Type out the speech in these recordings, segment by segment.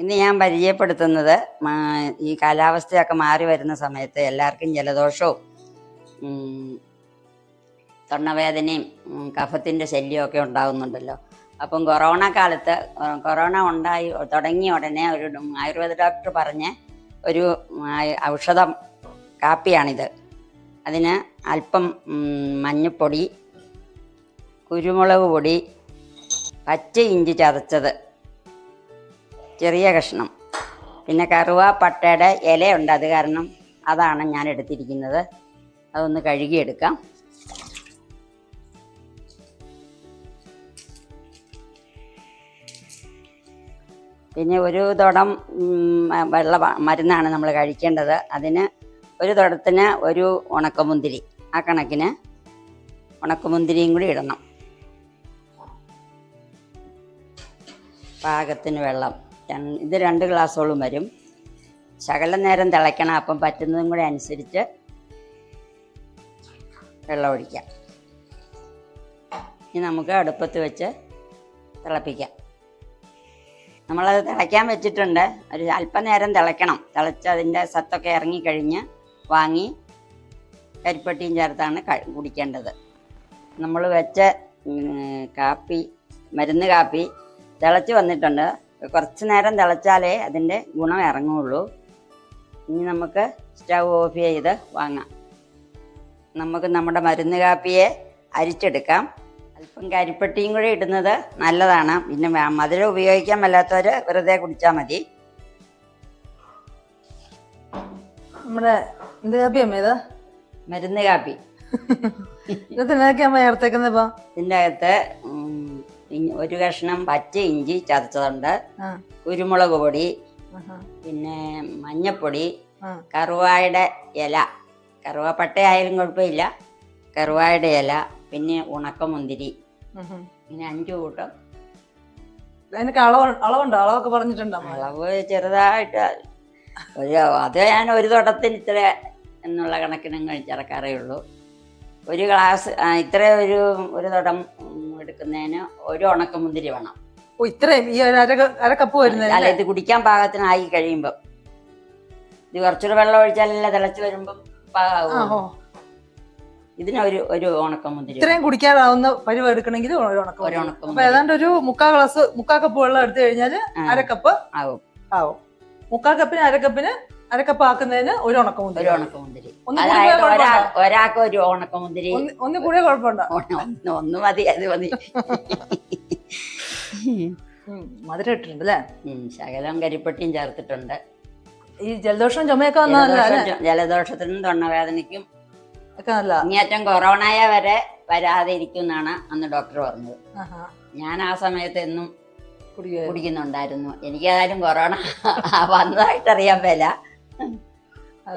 ഇന്ന് ഞാൻ പരിചയപ്പെടുത്തുന്നത് ഈ കാലാവസ്ഥയൊക്കെ മാറി വരുന്ന സമയത്ത് എല്ലാവർക്കും ജലദോഷവും തൊണ്ടവേദനയും കഫത്തിൻ്റെ ശല്യമൊക്കെ ഉണ്ടാകുന്നുണ്ടല്ലോ. അപ്പം കൊറോണ കാലത്ത് കൊറോണ തുടങ്ങിയ ഉടനെ ഒരു ആയുർവേദ ഡോക്ടർ പറഞ്ഞ ഒരു ഔഷധം കാപ്പിയാണിത്. അതിന് അല്പം മഞ്ഞൾപ്പൊടി, കുരുമുളക് പൊടി, പച്ച ഇഞ്ചി ചതച്ചത് ചെറിയ കഷ്ണം, പിന്നെ കറുവാപ്പട്ടയുടെ ഇലയുണ്ട്, അത് കാരണം അതാണ് ഞാൻ എടുത്തിരിക്കുന്നത്. അതൊന്ന് കഴുകിയെടുക്കാം. പിന്നെ ഒരു തുടം വെള്ള മരുന്നാണ് നമ്മൾ കഴിക്കേണ്ടത്. അതിന് ഒരു തുടത്തിന് ഒരു ഉണക്കമുന്തിരി, ആ കണക്കിന് ഉണക്കമുന്തിരിയും കൂടി ഇടണം. പാകത്തിന് വെള്ളം, ഇത് 2 ഗ്ലാസ്സോളം വരും. ശകലം നേരം തിളയ്ക്കണം. അപ്പം പറ്റുന്നതും കൂടെ അനുസരിച്ച് വെള്ളം ഒഴിക്കാം. ഇനി നമുക്ക് അടുപ്പത്ത് വെച്ച് തിളപ്പിക്കാം. നമ്മളത് തിളയ്ക്കാൻ വെച്ചിട്ടുണ്ട്. ഒരു അല്പനേരം തിളയ്ക്കണം. തിളച്ച് അതിൻ്റെ സത്തൊക്കെ ഇറങ്ങിക്കഴിഞ്ഞ് വാങ്ങി കരിപ്പട്ടിയും ചേർത്താണ് കുടിക്കേണ്ടത്. നമ്മൾ വെച്ച മരുന്ന് കാപ്പി തിളച്ച് വന്നിട്ടുണ്ട്. കുറച്ച് നേരം തിളച്ചാലേ അതിൻ്റെ ഗുണം ഇറങ്ങുള്ളൂ. ഇനി നമുക്ക് സ്റ്റൗ ഓഫ് ചെയ്ത് വാങ്ങാം. നമുക്ക് നമ്മുടെ മരുന്ന് കാപ്പിയെ അരിച്ചെടുക്കാം. അല്പം കരിപ്പട്ടിയും കൂടി ഇടുന്നത് നല്ലതാണ്. പിന്നെ മധുരം ഉപയോഗിക്കാൻ മേലാത്തവർ വെറുതെ കുടിച്ചാൽ മതി. നമ്മുടെ എന്ത് കാപ്പിയമ്മ ഇത്? മരുന്ന് കാപ്പി. ഇതിൻ്റെ അകത്ത് ഒരു കഷ്ണം പച്ച ഇഞ്ചി ചതച്ചതുണ്ട്, കുരുമുളക് പൊടി, പിന്നെ മഞ്ഞപ്പൊടി, കറുവായുടെ ഇല, കറുവാപ്പട്ട ആയാലും കുഴപ്പമില്ല, കറുവായുടെ ഇല, പിന്നെ ഉണക്കമുന്തിരി, പിന്നെ 5 കൂട്ടം. അതിനൊക്കെ അളവുണ്ടോ? അളവൊക്കെ പറഞ്ഞിട്ടുണ്ടോ? അളവ് ചെറുതായിട്ട് അത് ഞാൻ ഒരു തുടത്തിന് ഇത്ര എന്നുള്ള കണക്കിന് ചേർക്കാറേ ഉള്ളൂ. ഒരു ഗ്ലാസ് ഇത്ര ഒരു തുടം എടുക്കുന്നതിന് ഒരു ഉണക്കമുന്തിരി വേണം. ഇത്രയും ഈ അര കപ്പ് വരുന്നത്? അല്ല, ഇത് കുടിക്കാൻ പാകത്തിനായി കഴിയുമ്പം ഇത് കുറച്ചൊരു വെള്ളം ഒഴിച്ചാലല്ല തിളച്ച് വരുമ്പം പാകാവും. ഇതിന് ഒരു ഉണക്കമുന്തിരി. ഇത്രയും കുടിക്കാറാവുന്ന പരിവ് എടുക്കണമെങ്കിൽ ഒരു ഉണക്കം. ഏതാണ്ട് ഒരു 3/4 കപ്പ് വെള്ളം എടുത്തു കഴിഞ്ഞാൽ അരക്കപ്പ് ആവും. 3/4 കപ്പിന് അരക്കപ്പ് ആക്കുന്നതിന് ഒരു ഉണക്കമുന്തിരി. ഒരാൾക്ക് ഒരു ഉണക്കമുന്തിരി. ഒന്ന് കൂടെ കുഴപ്പമുണ്ടോ? ഒന്ന് മതി, അത് മതി. മധുരം ഇട്ടിട്ടുണ്ട് അല്ലേ? ശകലം കരിപ്പട്ടിയും ചേർത്തിട്ടുണ്ട്. ഈ ജലദോഷം ചുമയൊക്കെ ജലദോഷത്തിനും തൊണ്ടവേദനയ്ക്കും ഇങ്ങേറ്റം കൊറോണയ വരെ വരാതെ ഇരിക്കും എന്നാണ് അന്ന് ഡോക്ടർ പറഞ്ഞത്. ഞാൻ ആ സമയത്ത് എന്നും കുടിക്കുന്നുണ്ടായിരുന്നു. എനിക്കേതായാലും കൊറോണ വന്നതായിട്ട് അറിയാൻ മേല.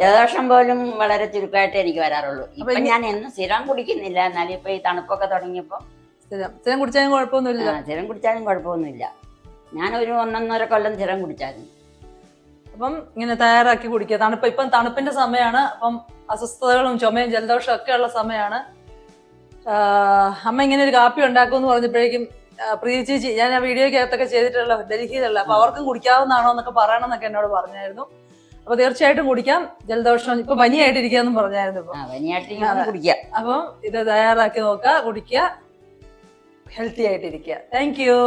ജലദോഷം പോലും വളരെ ചുരുക്കമായിട്ട് എനിക്ക് വരാറുള്ളൂ. ഇപ്പൊ ഞാൻ എന്നും സ്ഥിരം കുടിക്കുന്നില്ല. എന്നാലും ഇപ്പൊ ഈ തണുപ്പൊക്കെ തുടങ്ങിയപ്പോ സ്ഥിരം കുടിച്ചാലും കുഴപ്പമൊന്നുമില്ല. സ്ഥിരം കുടിച്ചാലും കുഴപ്പമൊന്നുമില്ല. ഞാനൊരു 1.5 കൊല്ലം സ്ഥിരം കുടിച്ചായിരുന്നു. അപ്പം ഇങ്ങനെ തയ്യാറാക്കി കുടിക്കുക. ഇപ്പം തണുപ്പിന്റെ സമയമാണ്. അപ്പം അസ്വസ്ഥതകളും ചുമയും ജലദോഷവും ഒക്കെ ഉള്ള സമയമാണ്. അമ്മ ഇങ്ങനെ ഒരു കാപ്പി ഉണ്ടാക്കുമെന്ന് പറഞ്ഞപ്പോഴേക്കും പ്രിയ ചേച്ചി, ഞാൻ ആ വീഡിയോക്കകത്തൊക്കെ ചെയ്തിട്ടുള്ള ഡൽഹിയിലുള്ള, അപ്പൊ അവർക്കും കുടിക്കാവുന്നതാണോ എന്നൊക്കെ പറയണം എന്നൊക്കെ എന്നോട് പറഞ്ഞായിരുന്നു. അപ്പൊ തീർച്ചയായിട്ടും കുടിക്കാം. ജലദോഷം ഇപ്പൊ പനിയായിട്ടിരിക്കാന്നും പറഞ്ഞായിരുന്നു. അപ്പം ഇത് തയ്യാറാക്കി നോക്കുക, കുടിക്കുക, ഹെൽത്തി ആയിട്ടിരിക്കുക. Thank you.